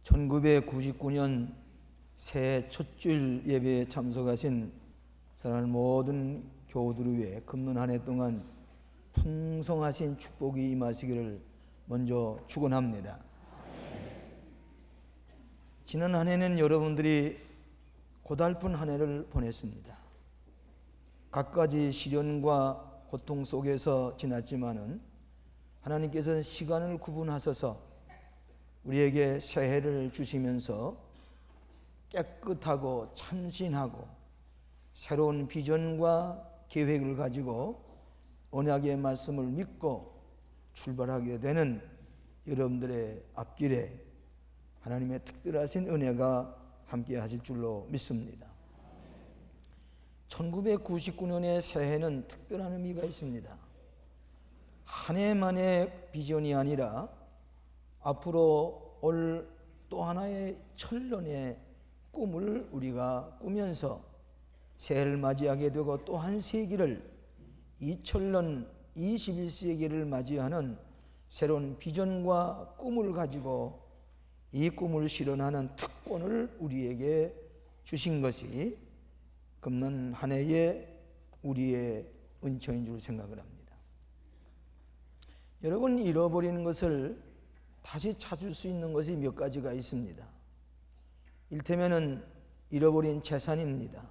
1999년 새해 첫 주일 예배에 참석하신 사랑하는 모든 교우들을 위해 금년 한 해 동안 풍성하신 축복이 임하시기를 먼저 축원합니다. 지난 한 해는 여러분들이 고달픈 한 해를 보냈습니다. 갖가지 시련과 고통 속에서 지났지만은 하나님께서는 시간을 구분하셔서 우리에게 새해를 주시면서 깨끗하고 참신하고 새로운 비전과 계획을 가지고 언약의 말씀을 믿고 출발하게 되는 여러분들의 앞길에 하나님의 특별하신 은혜가 함께 하실 줄로 믿습니다. 1999년의 새해는 특별한 의미가 있습니다. 한 해만의 비전이 아니라 앞으로 올 또 하나의 천년의 꿈을 우리가 꾸면서 새해를 맞이하게 되고 또 한 세기를 2000년 21세기를 맞이하는 새로운 비전과 꿈을 가지고 이 꿈을 실현하는 특권을 우리에게 주신 것이 금년 한 해의 우리의 은총인 줄 생각을 합니다. 여러분, 잃어버리는 것을 다시 찾을 수 있는 것이 몇 가지가 있습니다. 이를테면은 잃어버린 재산입니다.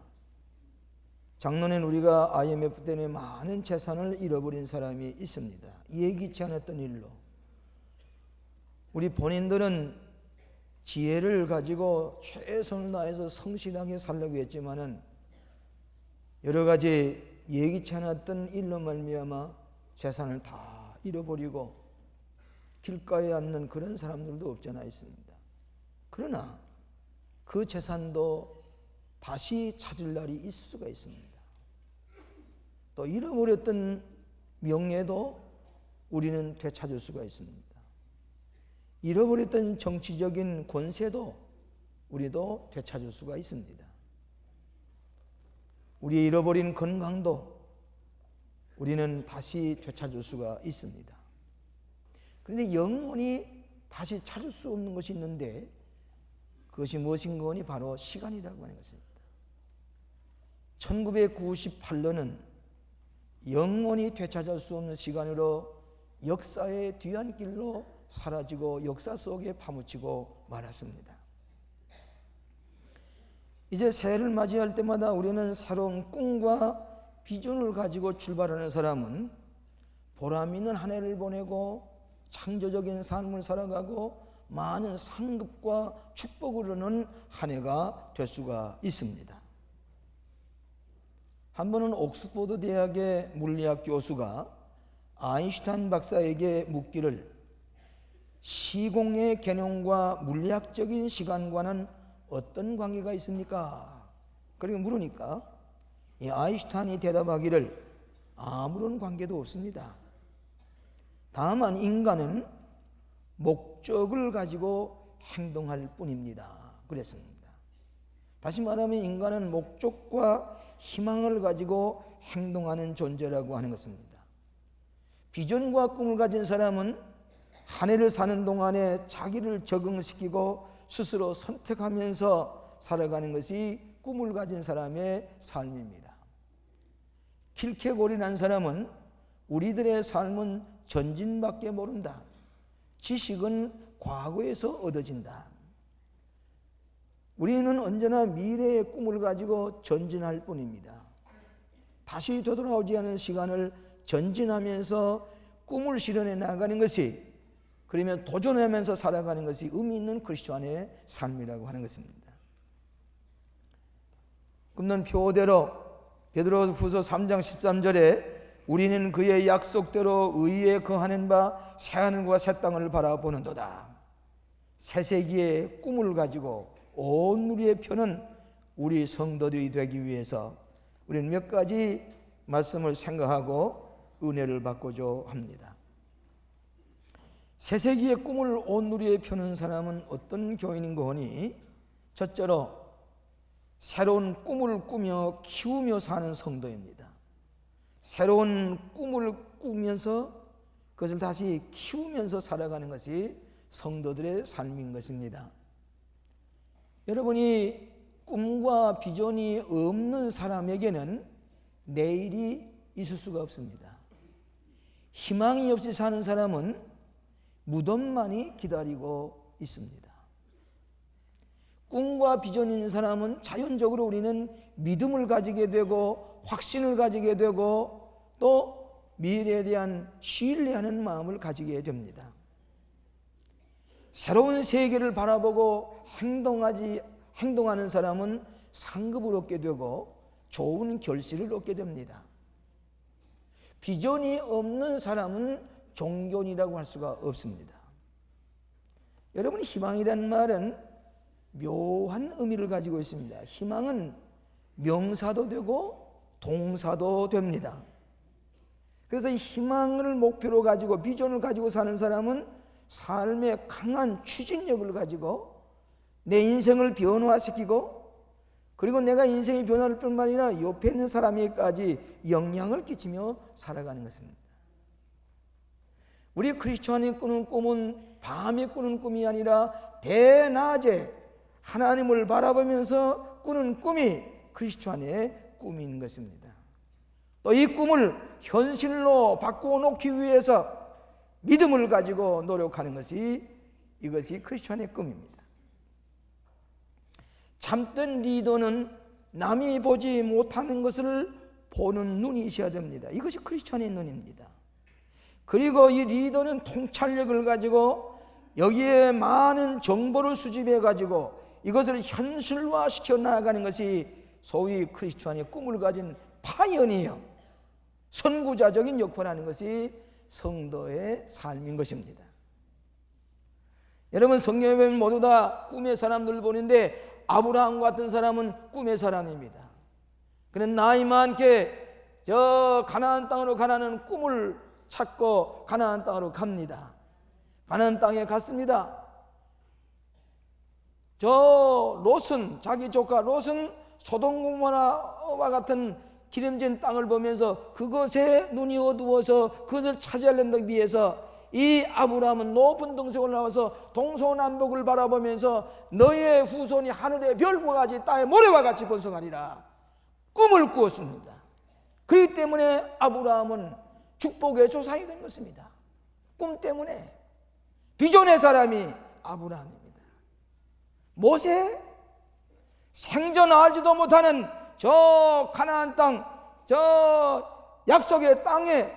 작년엔 우리가 IMF 때문에 많은 재산을 잃어버린 사람이 있습니다. 예기치 않았던 일로. 우리 본인들은 지혜를 가지고 최선을 다해서 성실하게 살려고 했지만은 여러 가지 예기치 않았던 일로 말미암아 재산을 다 잃어버리고 길가에 앉는 그런 사람들도 없지 않아 있습니다. 그러나 그 재산도 다시 찾을 날이 있을 수가 있습니다. 또 잃어버렸던 명예도 우리는 되찾을 수가 있습니다. 잃어버렸던 정치적인 권세도 우리도 되찾을 수가 있습니다. 우리 잃어버린 건강도 우리는 다시 되찾을 수가 있습니다. 그런데 영원히 다시 찾을 수 없는 것이 있는데 그것이 무엇인가 하니 바로 시간이라고 하는 것입니다. 1998년은 영원히 되찾을 수 없는 시간으로 역사의 뒤안길로 사라지고 역사 속에 파묻히고 말았습니다. 이제 새해를 맞이할 때마다 우리는 새로운 꿈과 비전을 가지고 출발하는 사람은 보람 있는 한 해를 보내고 창조적인 삶을 살아가고 많은 상급과 축복을 얻는 한 해가 될 수가 있습니다. 한 번은 옥스퍼드 대학의 물리학 교수가 아인슈타인 박사에게 묻기를 시공의 개념과 물리학적인 시간과는 어떤 관계가 있습니까? 그렇게 물으니까 이 아인슈타인이 대답하기를 아무런 관계도 없습니다. 다만 인간은 목적을 가지고 행동할 뿐입니다. 그랬습니다. 다시 말하면 인간은 목적과 희망을 가지고 행동하는 존재라고 하는 것입니다. 비전과 꿈을 가진 사람은 한 해를 사는 동안에 자기를 적응시키고 스스로 선택하면서 살아가는 것이 꿈을 가진 사람의 삶입니다. 킬케고리라는 사람은 우리들의 삶은 전진밖에 모른다. 지식은 과거에서 얻어진다. 우리는 언제나 미래의 꿈을 가지고 전진할 뿐입니다. 다시 되돌아오지 않은 시간을 전진하면서 꿈을 실현해 나가는 것이, 그러면 도전하면서 살아가는 것이 의미 있는 그리스도인의 삶이라고 하는 것입니다. 금년 표대로 베드로후서 3장 13절에 우리는 그의 약속대로 의에 거하는 바 새하늘과 새 땅을 바라보는도다. 새 세기의 꿈을 가지고 온 우리의 표는 우리 성도들이 되기 위해서 우리는 몇 가지 말씀을 생각하고 은혜를 받고자 합니다. 새 세기의 꿈을 온 우리의 펴는 사람은 어떤 교인인가 하니, 첫째로 새로운 꿈을 꾸며 키우며 사는 성도입니다. 새로운 꿈을 꾸면서 그것을 다시 키우면서 살아가는 것이 성도들의 삶인 것입니다. 여러분이 꿈과 비전이 없는 사람에게는 내일이 있을 수가 없습니다. 희망이 없이 사는 사람은 무덤만이 기다리고 있습니다. 꿈과 비전이 있는 사람은 자연적으로 우리는 믿음을 가지게 되고 확신을 가지게 되고 또 미래에 대한 신뢰하는 마음을 가지게 됩니다. 새로운 세계를 바라보고 행동하는 사람은 상급을 얻게 되고 좋은 결실을 얻게 됩니다. 비전이 없는 사람은 종견이라고 할 수가 없습니다. 여러분, 희망이라는 말은 묘한 의미를 가지고 있습니다. 희망은 명사도 되고 동사도 됩니다. 그래서 희망을 목표로 가지고 비전을 가지고 사는 사람은 삶의 강한 추진력을 가지고 내 인생을 변화시키고 그리고 내가 인생의 변화를 뿐만 아니라 옆에 있는 사람에게까지 영향을 끼치며 살아가는 것입니다. 우리 크리스천이 꾸는 꿈은 밤에 꾸는 꿈이 아니라 대낮에 하나님을 바라보면서 꾸는 꿈이 크리스천의 꿈인 것입니다. 또 이 꿈을 현실로 바꿔놓기 위해서 믿음을 가지고 노력하는 것이 이것이 크리스천의 꿈입니다. 참된 리더는 남이 보지 못하는 것을 보는 눈이 있어야 됩니다. 이것이 크리스천의 눈입니다. 그리고 이 리더는 통찰력을 가지고 여기에 많은 정보를 수집해 가지고 이것을 현실화시켜 나가는 것이 소위 크리스천의 꿈을 가진 파이어니어, 선구자적인 역할을 하는 것이 성도의 삶인 것입니다. 여러분, 성경에 보면 모두 다 꿈의 사람들을 보는데 아브라함 같은 사람은 꿈의 사람입니다. 그는 나이 많게 저 가나안 땅으로 가라는 꿈을 찾고 가나안 땅으로 갑니다. 가나안 땅에 갔습니다. 저 롯은, 자기 조카 롯은 소돔고모라와 같은 기름진 땅을 보면서 그것에 눈이 어두워서 그것을 차지하려는 위해서 이 아브라함은 높은 등에 올라와서 동서남북을 바라보면서 너의 후손이 하늘의 별과 같이 땅의 모래와 같이 번성하리라 꿈을 꾸었습니다. 그렇기 때문에 아브라함은 축복의 조상이 된 것입니다. 꿈 때문에. 비전의 사람이 아브라함입니다. 모세, 생전 알지도 못하는 저 가나안 땅, 저 약속의 땅에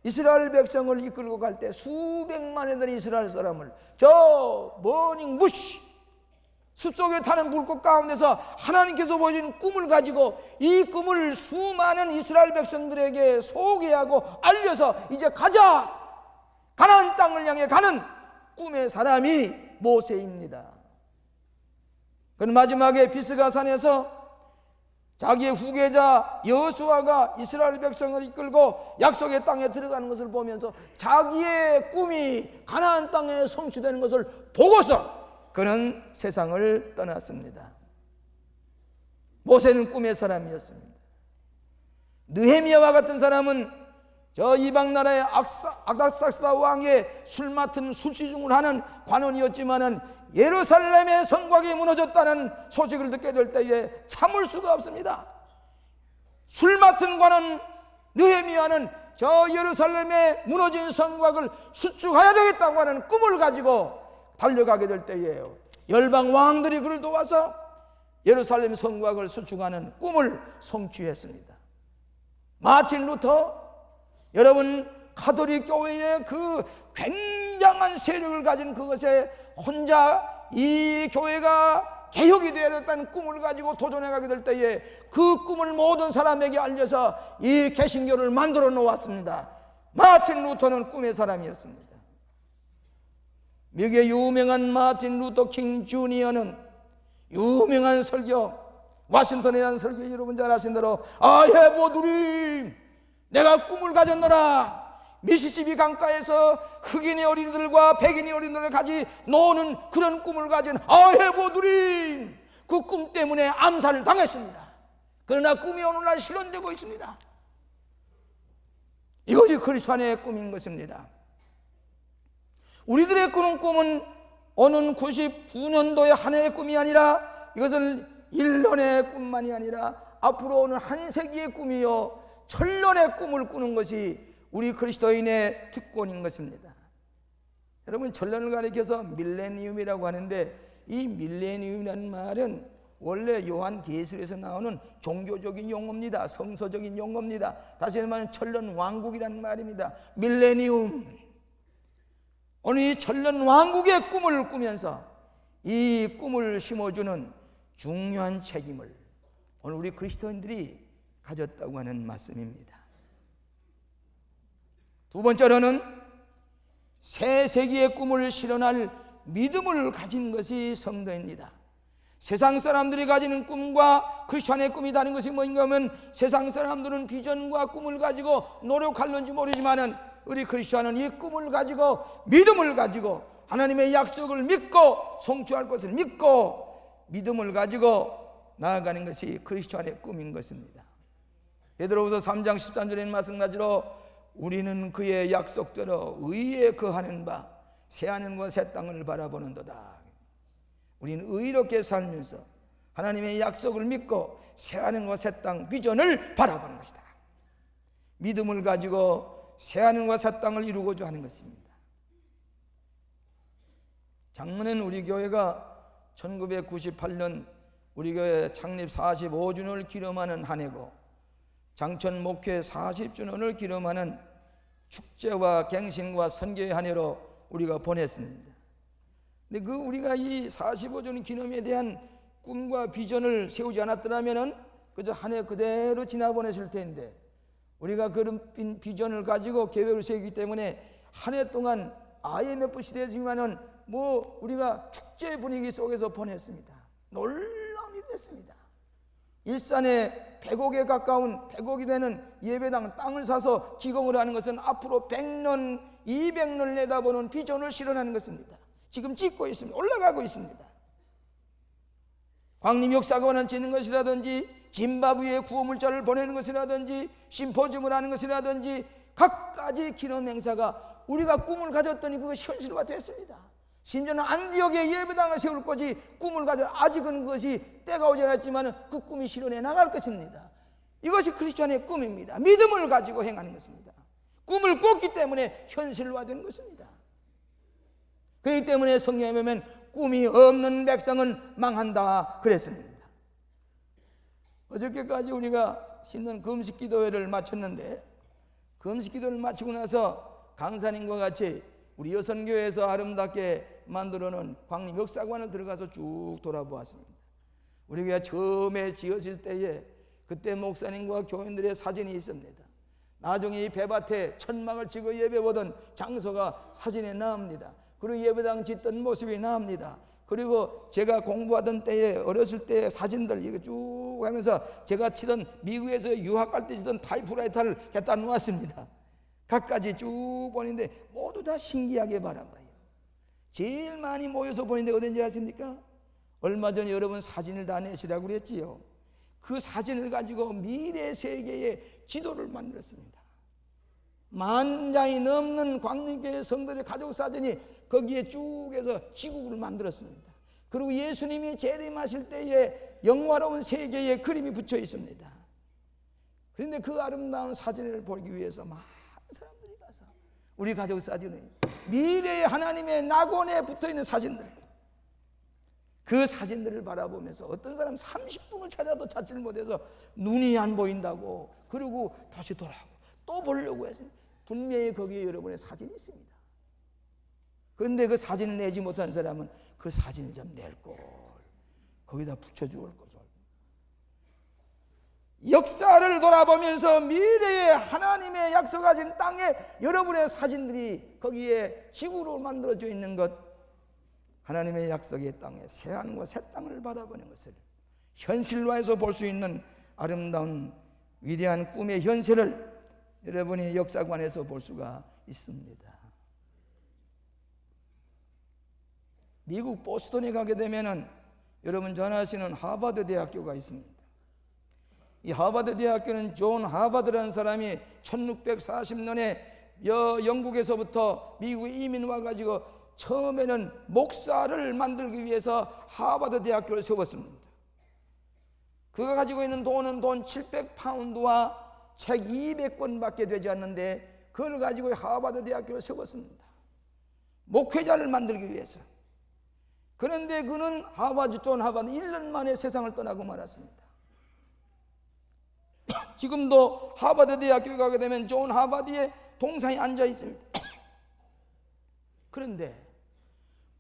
이스라엘 백성을 이끌고 갈 때 수백만에 되는 이스라엘 사람을 저 머닝 부시 숲속에 타는 불꽃 가운데서 하나님께서 보여준 꿈을 가지고 이 꿈을 수많은 이스라엘 백성들에게 소개하고 알려서 이제 가자! 가나안 땅을 향해 가는 꿈의 사람이 모세입니다. 그는 마지막에 비스가 산에서 자기의 후계자 여호수아가 이스라엘 백성을 이끌고 약속의 땅에 들어가는 것을 보면서 자기의 꿈이 가나안 땅에 성취되는 것을 보고서 그는 세상을 떠났습니다. 모세는 꿈의 사람이었습니다. 느헤미야와 같은 사람은 저 이방 나라의 아닥사스다 왕의 술 맡은 술시중을 하는 관원이었지만은 예루살렘의 성곽이 무너졌다는 소식을 듣게 될 때에 참을 수가 없습니다. 술 맡은 관원 느헤미야는 저 예루살렘의 무너진 성곽을 수축해야 되겠다고 하는 꿈을 가지고 달려가게 될 때에요, 열방 왕들이 그를 도와서 예루살렘 성곽을 수축하는 꿈을 성취했습니다. 마틴 루터, 여러분 가톨릭 교회의 그 굉장한 세력을 가진 그것에 혼자 이 교회가 개혁이 되어야 됐다는 꿈을 가지고 도전해 가게 될 때에 그 꿈을 모든 사람에게 알려서 이 개신교를 만들어 놓았습니다. 마틴 루터는 꿈의 사람이었습니다. 미국의 유명한 마틴 루터 킹 주니어는 유명한 설교, 워싱턴에 대한 설교 여러분 잘 아신 대로 I have a dream, 내가 꿈을 가졌노라. 미시시피 강가에서 흑인의 어린이들과 백인의 어린이들을 같이 노는 그런 꿈을 가진 I have a dream, 그 꿈 때문에 암살을 당했습니다. 그러나 꿈이 오늘날 실현되고 있습니다. 이것이 크리스찬의 꿈인 것입니다. 우리들의 꾸는 꿈은 오는 99년도의 한 해의 꿈이 아니라 이것은 1년의 꿈만이 아니라 앞으로 오는 한 세기의 꿈이요 천년의 꿈을 꾸는 것이 우리 그리스도인의 특권인 것입니다. 여러분, 천년을 가리켜서 밀레니움이라고 하는데, 이 밀레니움이라는 말은 원래 요한계시록에서 나오는 종교적인 용어입니다. 성서적인 용어입니다. 다시 말하면 천년 왕국이라는 말입니다. 밀레니움. 오늘 이 천년 왕국의 꿈을 꾸면서 이 꿈을 심어주는 중요한 책임을 오늘 우리 그리스도인들이 가졌다고 하는 말씀입니다. 두 번째로는 새 세기의 꿈을 실현할 믿음을 가진 것이 성도입니다. 세상 사람들이 가지는 꿈과 크리스천의 꿈이 다른 것이 뭔가 하면, 세상 사람들은 비전과 꿈을 가지고 노력하는지 모르지만은 우리 크리스천은 이 꿈을 가지고 믿음을 가지고 하나님의 약속을 믿고 성취할 것을 믿고 믿음을 가지고 나아가는 것이 크리스천의 꿈인 것입니다. 베드로후서 3장 13절에 말씀하시로 우리는 그의 약속대로 의에 거하는 바 새 하늘과 새 땅을 바라보는도다. 우리는 의롭게 살면서 하나님의 약속을 믿고 새 하늘과 새 땅 비전을 바라보는 것이다. 믿음을 가지고 새 하늘과 새 땅을 이루고자 하는 것입니다. 작년엔 우리 교회가 1998년 우리 교회 창립 45주년을 기념하는 한 해고, 장천 목회 40주년을 기념하는 축제와 갱신과 선교의 한 해로 우리가 보냈습니다. 근데 우리가 이 45주년 기념에 대한 꿈과 비전을 세우지 않았더라면은 그저 한 해 그대로 지나보냈을 텐데, 우리가 그런 비전을 가지고 계획을 세우기 때문에 한 해 동안 IMF 시대지만은 우리가 축제 분위기 속에서 보냈습니다. 놀라운 일이 됐습니다. 일산에 100억에 가까운 100억이 되는 예배당 땅을 사서 기공을 하는 것은 앞으로 100년, 200년을 내다보는 비전을 실현하는 것입니다. 지금 짓고 있습니다. 올라가고 있습니다. 광림역사관을 짓는 것이라든지, 짐바브웨에 구호물자를 보내는 것이라든지, 심포지움을 하는 것이라든지, 각가지 기념 행사가 우리가 꿈을 가졌더니 그것이 현실화 됐습니다. 심지어는 안디옥에 예배당을 세울 것이 꿈을 가져, 아직은 그것이 때가 오지 않았지만 그 꿈이 실현해 나갈 것입니다. 이것이 크리스천의 꿈입니다. 믿음을 가지고 행하는 것입니다. 꿈을 꿨기 때문에 현실화된 것입니다. 그렇기 때문에 성경에 보면 꿈이 없는 백성은 망한다 그랬습니다. 어저께까지 우리가 신년 금식기도회를 마쳤는데, 금식기도를 마치고 나서 강사님과 같이 우리 여선교회에서 아름답게 만들어놓은 광림역사관을 들어가서 쭉 돌아보았습니다. 우리 교회가 처음에 지어질 때에 그때 목사님과 교인들의 사진이 있습니다. 나중에 이 배밭에 천막을 치고 예배 보던 장소가 사진에 나옵니다. 그리고 예배당 짓던 모습이 나옵니다. 그리고 제가 공부하던 때에 어렸을 때의 사진들 이렇게 쭉 하면서 제가 치던, 미국에서 유학 갈 때 치던 타이프라이터를 갖다 놓았습니다. 각가지 쭉 보는데 모두 다 신기하게 바라봐요. 제일 많이 모여서 보는 데가 어딘지 아십니까? 얼마 전에 여러분 사진을 다 내시라고 그랬지요. 그 사진을 가지고 미래 세계의 지도를 만들었습니다. 10,000장이 넘는 광림교회 성도들의 가족 사진이 거기에 쭉 해서 지국을 만들었습니다. 그리고 예수님이 재림하실 때에 영화로운 세계의 그림이 붙여 있습니다. 그런데 그 아름다운 사진을 보기 위해서 많은 사람들이 가서 우리 가족 사진을, 미래의 하나님의 낙원에 붙어있는 사진들, 그 사진들을 바라보면서 어떤 사람 30분을 찾아도 찾지를 못해서 눈이 안 보인다고, 그리고 다시 돌아오고 또 보려고 해서 분명히 거기에 여러분의 사진이 있습니다. 그런데 그 사진을 내지 못한 사람은 그 사진을 좀 낼 걸, 거기다 붙여줄 것을. 역사를 돌아보면서 미래의 하나님의 약속하신 땅에 여러분의 사진들이 거기에 지구로 만들어져 있는 것, 하나님의 약속의 땅에 새 하늘과 새 땅을 바라보는 것을 현실화해서 볼 수 있는 아름다운 위대한 꿈의 현실을 여러분이 역사관에서 볼 수가 있습니다. 미국 보스턴에 가게 되면은 여러분 잘 아시는 하버드 대학교가 있습니다. 이 하버드 대학교는 존 하버드라는 사람이 1640년에 영국에서부터 미국에 이민 와가지고 처음에는 목사를 만들기 위해서 하버드 대학교를 세웠습니다. 그가 가지고 있는 돈은 돈 700파운드와 책 200권밖에 되지 않는데 그걸 가지고 하버드 대학교를 세웠습니다. 목회자를 만들기 위해서. 그런데 그는 존 하버드 1년 만에 세상을 떠나고 말았습니다. 지금도 하버드 대학교에 가게 되면 존 하버드의 동상이 앉아 있습니다. 그런데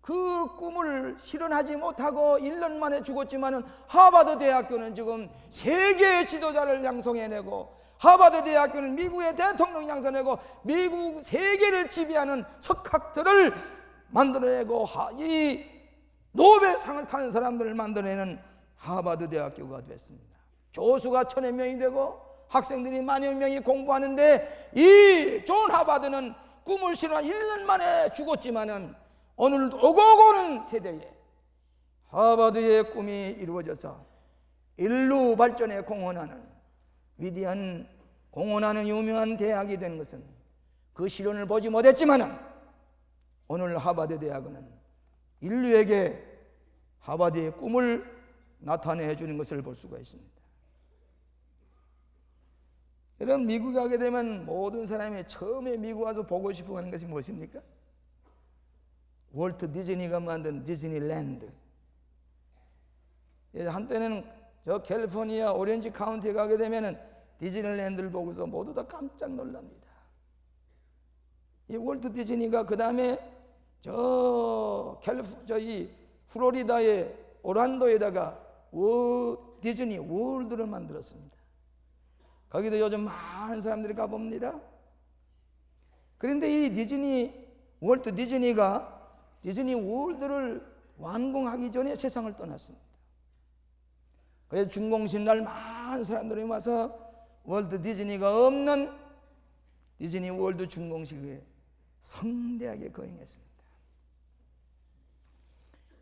그 꿈을 실현하지 못하고 1년 만에 죽었지만은 하버드 대학교는 지금 세계의 지도자를 양성해내고, 하버드 대학교는 미국의 대통령 양성해내고, 미국 세계를 지배하는 석학들을 만들어내고, 이 노벨상을 타는 사람들을 만들어내는 하버드 대학교가 됐습니다. 교수가 1000여 명이 되고 학생들이 10,000여 명이 공부하는데, 이 존 하버드는 꿈을 실현 1년 만에 죽었지만은 오늘 오고 오는 세대에 하버드의 꿈이 이루어져서 인류 발전에 공헌하는 위대한, 공헌하는 유명한 대학이 된 것은 그 실현을 보지 못했지만은 오늘 하버드 대학은 인류에게 하버드의 꿈을 나타내 주는 것을 볼 수가 있습니다. 여러분, 미국 가게 되면 모든 사람이 처음에 미국 와서 보고 싶어 하는 것이 무엇입니까? 월트 디즈니가 만든 디즈니랜드. 한때는 저 캘리포니아 오렌지 카운티에 가게 되면은 디즈니랜드를 보고서 모두 다 깜짝 놀랍니다. 이 월트 디즈니가 그 다음에 이 플로리다의 오란도에다가 디즈니 월드를 만들었습니다. 거기도 요즘 많은 사람들이 가봅니다. 그런데 이 월트 디즈니가 디즈니 월드를 완공하기 전에 세상을 떠났습니다. 그래서 준공식 날 많은 사람들이 와서 월트 디즈니가 없는 디즈니 월드 준공식에 성대하게 거행했습니다.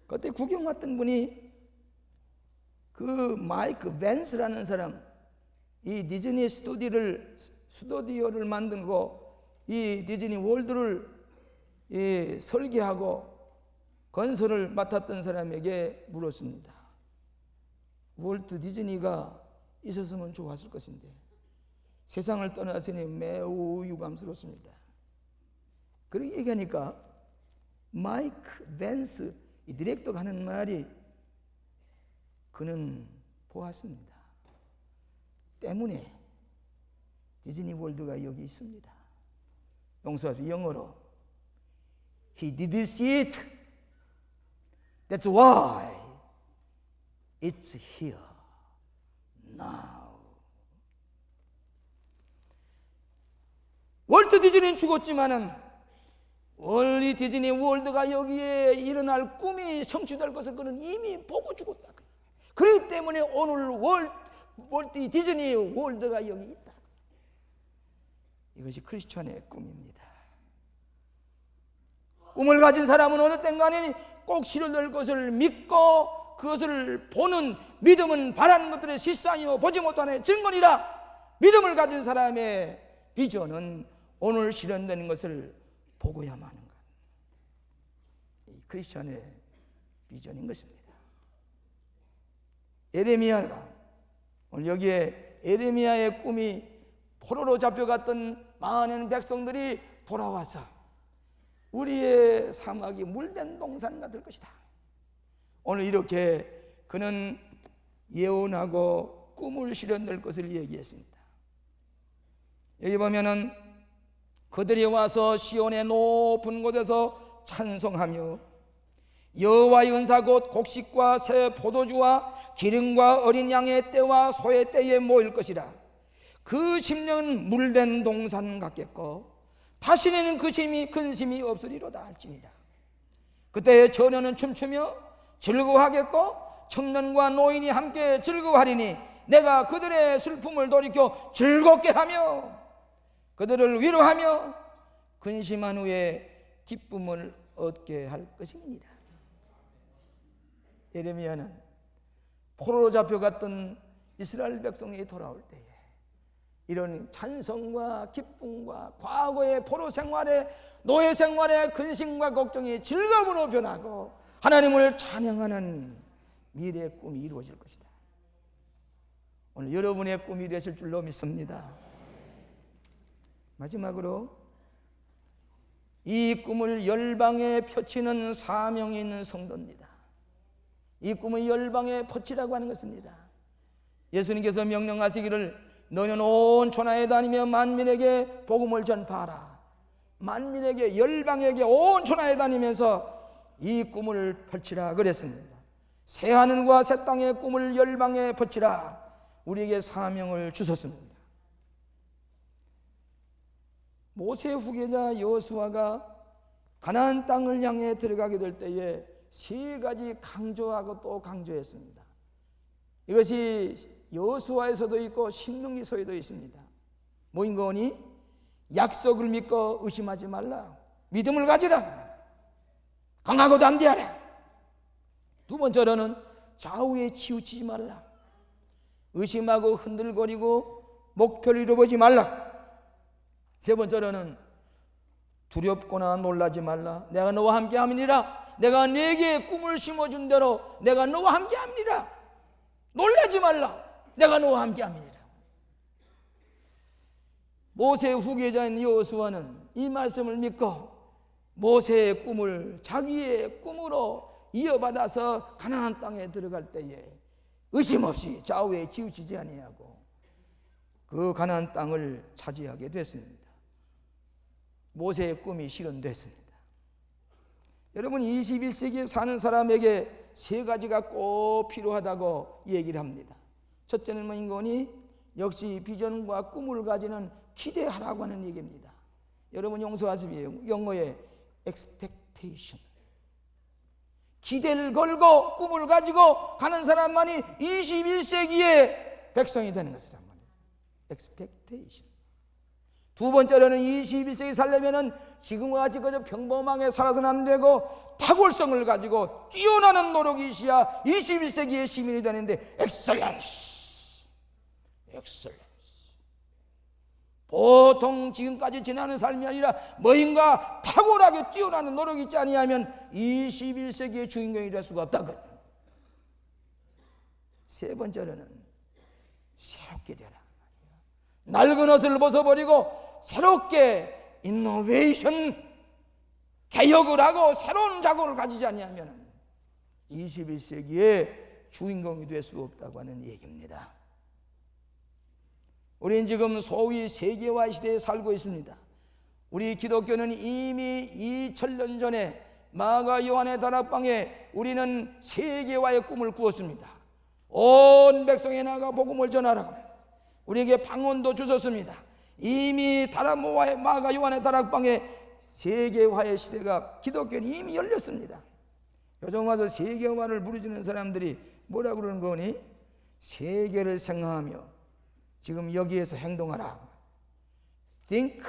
그때 구경 왔던 분이 그 마이크 벤스라는 사람, 이 디즈니 스튜디오를 만들고 이 디즈니 월드를 설계하고 건설을 맡았던 사람에게 물었습니다. 월트 디즈니가 있었으면 좋았을 것인데 세상을 떠났으니 매우 유감스럽습니다. 그렇게 얘기하니까 마이크 벤스 이 디렉터가 하는 말이, 그는 보았습니다. 때문에 디즈니 월드가 여기 있습니다. 용서하세요. 영어로 He did see it. That's why it's here now. 월트 디즈니는 죽었지만은 원리 디즈니 월드가 여기에 일어날 꿈이 성취될 것을 그는 이미 보고 죽었다. 그렇기 때문에 오늘 월트 디즈니 월드가 여기 있다. 이것이 크리스천의 꿈입니다. 꿈을 가진 사람은 어느 땐간에 꼭 실현될 것을 믿고 그것을 보는, 믿음은 바라는 것들의 실상이요 보지 못하는 증거니라. 믿음을 가진 사람의 비전은 오늘 실현되는 것을 보고야만 하는 것. 이 크리스천의 비전인 것입니다. 에레미야가 오늘 여기에 에레미야의 꿈이 포로로 잡혀갔던 많은 백성들이 돌아와서 우리의 사막이 물된 동산과 될 것이다. 오늘 이렇게 그는 예언하고 꿈을 실현될 것을 얘기했습니다. 여기 보면은 그들이 와서 시온의 높은 곳에서 찬송하며 여호와의 은사 곧 곡식과 새 포도주와 기름과 어린 양의 때와 소의 때에 모일 것이라. 그 심령은 물된 동산 같겠고 다시는 그 근심이 없으리로다 할지니라. 그때 처녀는 춤추며 즐거워하겠고 청년과 노인이 함께 즐거워하리니 내가 그들의 슬픔을 돌이켜 즐겁게 하며 그들을 위로하며 근심한 후에 기쁨을 얻게 할 것입니다. 예레미야는 포로로 잡혀갔던 이스라엘 백성이 돌아올 때에 이런 찬성과 기쁨과 과거의 포로 생활의 노예 생활의 근심과 걱정이 즐거움으로 변하고 하나님을 찬양하는 미래의 꿈이 이루어질 것이다. 오늘 여러분의 꿈이 되실 줄로 믿습니다. 마지막으로 이 꿈을 열방에 펼치는 사명이 있는 성도입니다. 이 꿈을 열방에 펼치라고 하는 것입니다. 예수님께서 명령하시기를 너는 온 천하에 다니며 만민에게 복음을 전파하라. 만민에게, 열방에게, 온 천하에 다니면서 이 꿈을 펼치라 그랬습니다. 새 하늘과 새 땅의 꿈을 열방에 펼치라, 우리에게 사명을 주셨습니다. 모세 후계자 여호수아가 가나안 땅을 향해 들어가게 될 때에 세 가지 강조하고 또 강조했습니다. 이것이 여호수아에서도 있고 신명기서에도 있습니다. 뭐인 거니? 약속을 믿고 의심하지 말라. 믿음을 가지라. 강하고 담대하라. 두 번째로는 좌우에 치우치지 말라. 의심하고 흔들거리고 목표를 잃어보지 말라. 세 번째로는 두렵거나 놀라지 말라. 내가 너와 함께 함이니라. 내가 네게 꿈을 심어준 대로 내가 너와 함께 함이니라. 놀라지 말라. 내가 너와 함께 함이니라. 모세의 후계자인 여호수아는 이 말씀을 믿고 모세의 꿈을 자기의 꿈으로 이어받아서 가나안 땅에 들어갈 때에 의심 없이 좌우에 치우치지 아니하고 그 가나안 땅을 차지하게 됐습니다. 모세의 꿈이 실현됐습니다. 여러분, 21세기에 사는 사람에게 세 가지가 꼭 필요하다고 얘기를 합니다. 첫째는 뭐인 거니? 역시 비전과 꿈을 가지는 기대하라고 하는 얘기입니다. 여러분 용서하세요. 영어의 expectation. 기대를 걸고 꿈을 가지고 가는 사람만이 21세기의 백성이 되는 것이란 말이에요. expectation. 두 번째로는 21세기 살려면은 지금과 같이 그저 평범하게 살아서는 안 되고 탁월성을 가지고 뛰어나는 노력이 있어야 21세기의 시민이 되는데 엑셀런스. 보통 지금까지 지나는 삶이 아니라 뭐인가 탁월하게 뛰어나는 노력이 있지 아니하면 21세기의 주인공이 될 수가 없다. 세 번째로는 새롭게 되라. 낡은 옷을 벗어버리고 새롭게 이노베이션, 개혁을 하고 새로운 자극을 가지지 아니하면 21세기의 주인공이 될 수 없다고 하는 얘기입니다. 우리는 지금 소위 세계화 시대에 살고 있습니다. 우리 기독교는 이미 2000년 전에 마가 요한의 다락방에 우리는 세계화의 꿈을 꾸었습니다. 온 백성에 나가 복음을 전하라고 우리에게 방언도 주셨습니다. 이미 마가 요한의 다락방에 세계화의 시대가 기독교는 이미 열렸습니다. 요즘 와서 세계화를 부르짖는 사람들이 뭐라고 그러는 거니? 세계를 생각하며 지금 여기에서 행동하라. Think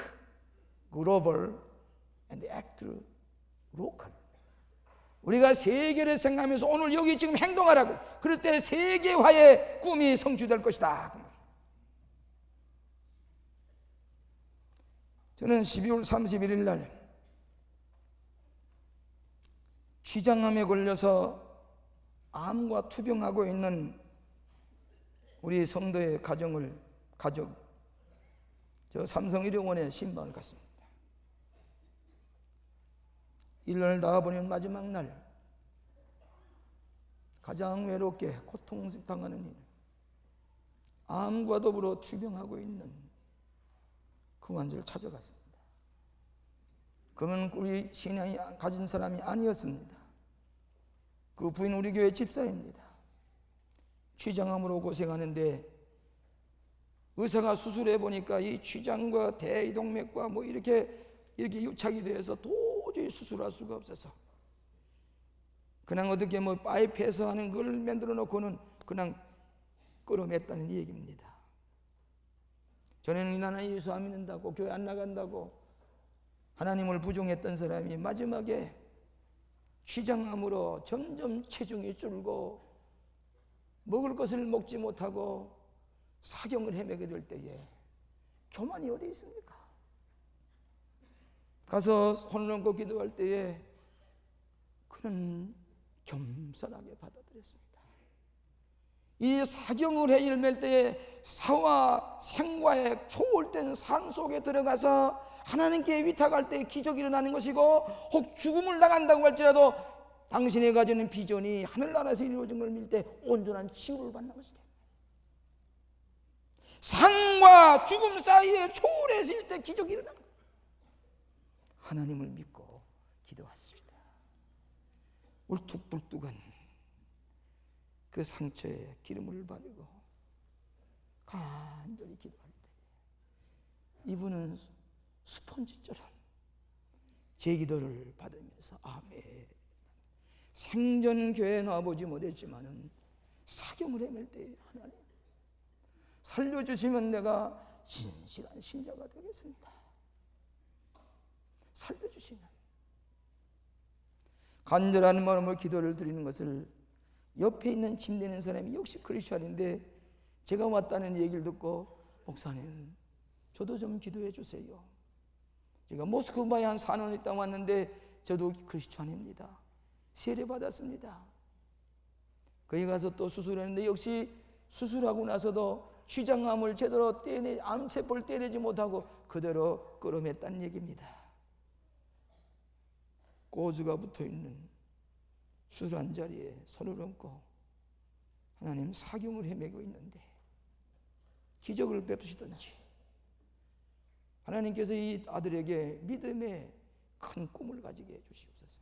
global and act local. 우리가 세계를 생각하면서 오늘 여기 지금 행동하라고. 그럴 때 세계화의 꿈이 성취될 것이다. 저는 12월 31일 날 췌장암에 걸려서 암과 투병하고 있는 우리 성도의 가족, 저 삼성의료원에 신방을 갔습니다. 일년을 나가보는 마지막 날 가장 외롭게 고통당하는 일, 암과 더불어 투병하고 있는 그 환자를 찾아갔습니다. 그는 우리 신앙이 가진 사람이 아니었습니다. 그 부인 우리 교회 집사입니다. 췌장암으로 고생하는데 의사가 수술해 보니까 이 췌장과 대이동맥과 뭐 이렇게 유착이 돼서 도저히 수술할 수가 없어서 그냥 어떻게 뭐 바이패스 하는 걸 만들어 놓고는 그냥 끌어맸다는 얘기입니다. 전에는 나는 예수 안 믿는다고 교회 안 나간다고 하나님을 부정했던 사람이 마지막에 췌장암으로 점점 체중이 줄고 먹을 것을 먹지 못하고 사경을 헤매게 될 때에 교만이 어디 있습니까? 가서 손을 얹고 기도할 때에 그는 겸손하게 받아들였습니다. 이 사경을 헤일맬 때에 사와 생과의 초월된 삶 속에 들어가서 하나님께 위탁할 때 기적이 일어나는 것이고, 혹 죽음을 당한다고 할지라도 당신이 가지는 비전이 하늘나라에서 이루어진 걸 믿을 때 온전한 치유를 받는 것이다. 삶과 죽음 사이에 초월해서 있을 때 기적이 일어나는 거예요. 하나님을 믿고 기도하십시다. 울퉁불퉁한 그 상처에 기름을 바르고 간절히 기도할 때 이분은 스펀지처럼 제 기도를 받으면서 아멘. 생전교회에 나와보지 못했지만은 사경을 헤맬 때 하나님 살려주시면 내가 진실한 신자가 되겠습니다. 살려주시면. 간절한 마음으로 기도를 드리는 것을 옆에 있는 짐 되는 사람이 역시 크리스천인데 제가 왔다는 얘기를 듣고, 목사님 저도 좀 기도해 주세요. 제가 모스크바에 한 4년 있다 왔는데 저도 크리스천입니다. 세례 받았습니다. 거기 가서 또 수술했는데 역시 수술하고 나서도 췌장암을 제대로 암세포를 떼내지 못하고 그대로 끌어맸다는 얘기입니다. 꼬주가 붙어있는 수술한 자리에 손을 얹고 하나님 사경을 헤매고 있는데 기적을 베푸시든지 하나님께서 이 아들에게 믿음의 큰 꿈을 가지게 해주시옵소서.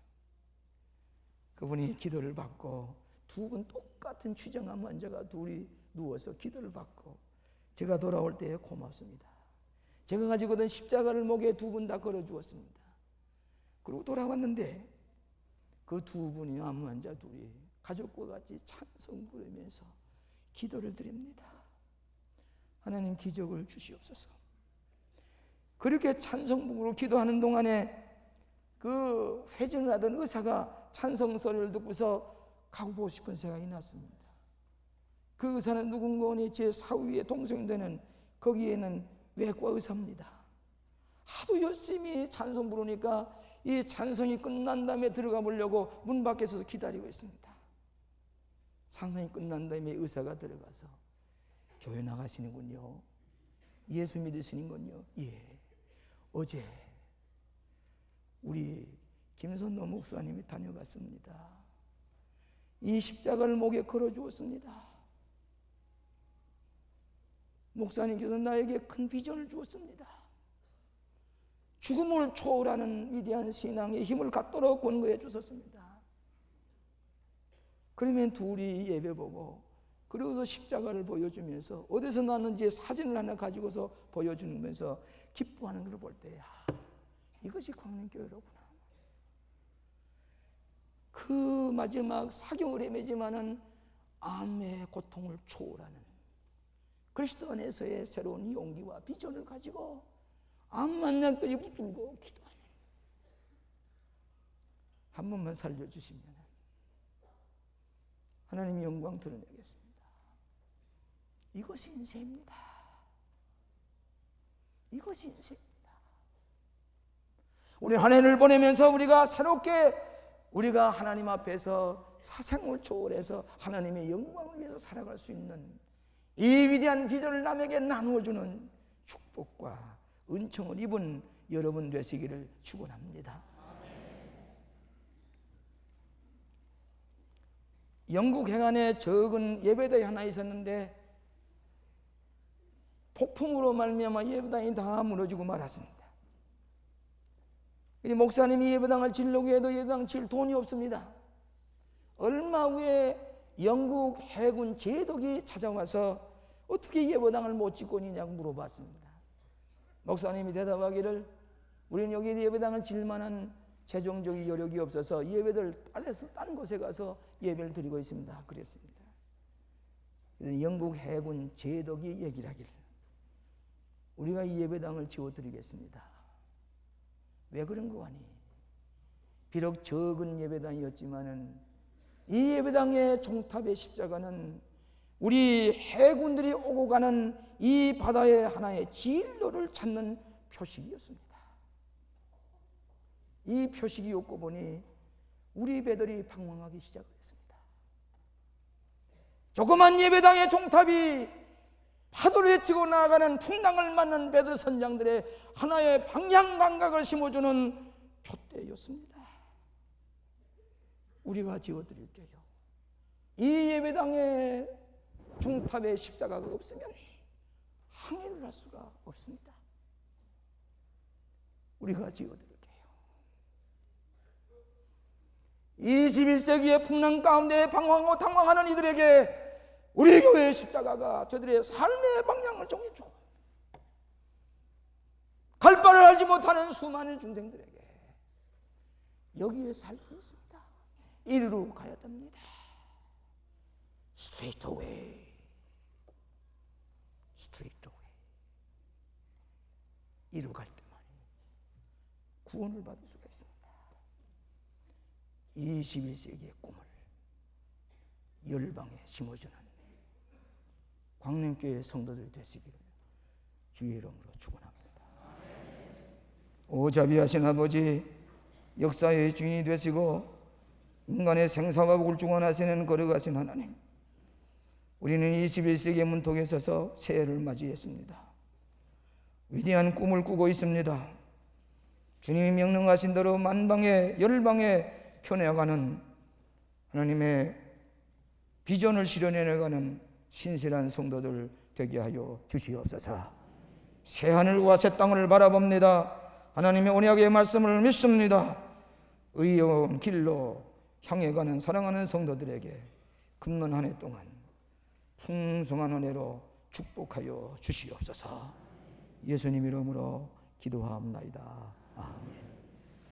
그분이 기도를 받고 두 분 똑같은 췌장암 환자가 둘이 누워서 기도를 받고 제가 돌아올 때 고맙습니다. 제가 가지고 있던 십자가를 목에 두 분 다 걸어주었습니다. 그리고 돌아왔는데 그 두 분이 암 환자 둘이 가족과 같이 찬송 부르면서 기도를 드립니다. 하나님 기적을 주시옵소서. 그렇게 찬송 부르고 기도하는 동안에 그 회증을 하던 의사가 찬송 소리를 듣고서 가고 싶은 생각이 났습니다. 그 의사는 누군가 하니 제 사위의 동생 되는 거기에는 외과 의사입니다. 하도 열심히 찬송 부르니까 이 찬송이 끝난 다음에 들어가 보려고 문 밖에서 기다리고 있습니다. 찬송이 끝난 다음에 의사가 들어가서 교회 나가시는군요. 예수 믿으시는군요. 예. 어제 우리 김선노 목사님이 다녀갔습니다. 이 십자가를 목에 걸어주었습니다. 목사님께서 나에게 큰 비전을 주었습니다. 죽음을 초월하는 위대한 신앙의 힘을 갖도록 권고해 주셨습니다. 그러면 둘이 예배 보고 그러고서 십자가를 보여주면서 어디서 났는지 사진을 하나 가지고서 보여주면서 기뻐하는 것을 볼 때 이것이 광명교회로구나. 그 마지막 사경을 헤매지만은 암의 고통을 초월하는 그리스도 안에서의 새로운 용기와 비전을 가지고 암 만남까지 붙들고 기도하는, 한 번만 살려주시면 하나님 영광 드러내겠습니다. 이것이 인생입니다. 이것이 인생입니다. 우리 한 해를 보내면서 우리가 새롭게 우리가 하나님 앞에서 사생을 초월해서 하나님의 영광을 위해서 살아갈 수 있는 이 위대한 비전을 남에게 나누어 주는 축복과 은총을 입은 여러분 되시기를 축원합니다. 영국 행안에 적은 예배당이 하나 있었는데 폭풍으로 말미암아 예배당이 다 무너지고 말았습니다. 목사님이 예배당을 지으려고 해도 예배당 지을 돈이 없습니다. 얼마 후에 영국 해군 제독이 찾아와서 어떻게 예배당을 못 짓고 있냐고 물어봤습니다. 목사님이 대답하기를 우리는 여기 예배당을 지을 만한 재정적인 여력이 없어서 예배를 딴 곳에 가서 예배를 드리고 있습니다. 그랬습니다. 영국 해군 제독이 얘기를 하기를 우리가 이 예배당을 지어드리겠습니다. 왜 그런 거 아니? 비록 적은 예배당이었지만은 이 예배당의 종탑의 십자가는 우리 해군들이 오고 가는 이 바다의 하나의 진로를 찾는 표식이었습니다. 이 표식이 없고 보니 우리 배들이 방황하기 시작했습니다. 조그만 예배당의 종탑이 파도를 헤치고 나아가는 풍랑을 맞는 베드로 선장들의 하나의 방향 감각을 심어주는 표대였습니다. 우리가 지어드릴게요. 이 예배당의 종탑에 십자가가 없으면 항해를 할 수가 없습니다. 우리가 지어드릴게요. 21세기의 풍랑 가운데 방황하고 당황하는 이들에게 우리 교회의 십자가가 저들의 삶의 방향을 정해주고, 갈 바를 알지 못하는 수많은 중생들에게 여기에 살고 있습니다. 이리로 가야 됩니다. Straight away. Straight away. 이리로 갈 때만 구원을 받을 수가 있습니다. 21세기의 꿈을 열방에 심어주는 광명교회 성도들이 되시기를 주의 이름으로 축원합니다. 오 자비하신 아버지, 역사의 주인이 되시고 인간의 생사와 복을 주관하시는 거룩하신 하나님, 우리는 21세기의 문턱에 서서 새해를 맞이했습니다. 위대한 꿈을 꾸고 있습니다. 주님이 명령하신 대로 만방에 열방에 펴내어가는 하나님의 비전을 실현해내가는 신실한 성도들 되게 하여 주시옵소서. 새하늘과 새 땅을 바라봅니다. 하나님의 언약의 말씀을 믿습니다. 의로운 길로 향해 가는 사랑하는 성도들에게 금년 한 해 동안 풍성한 은혜로 축복하여 주시옵소서. 예수님 이름으로 기도하옵나이다. 아멘.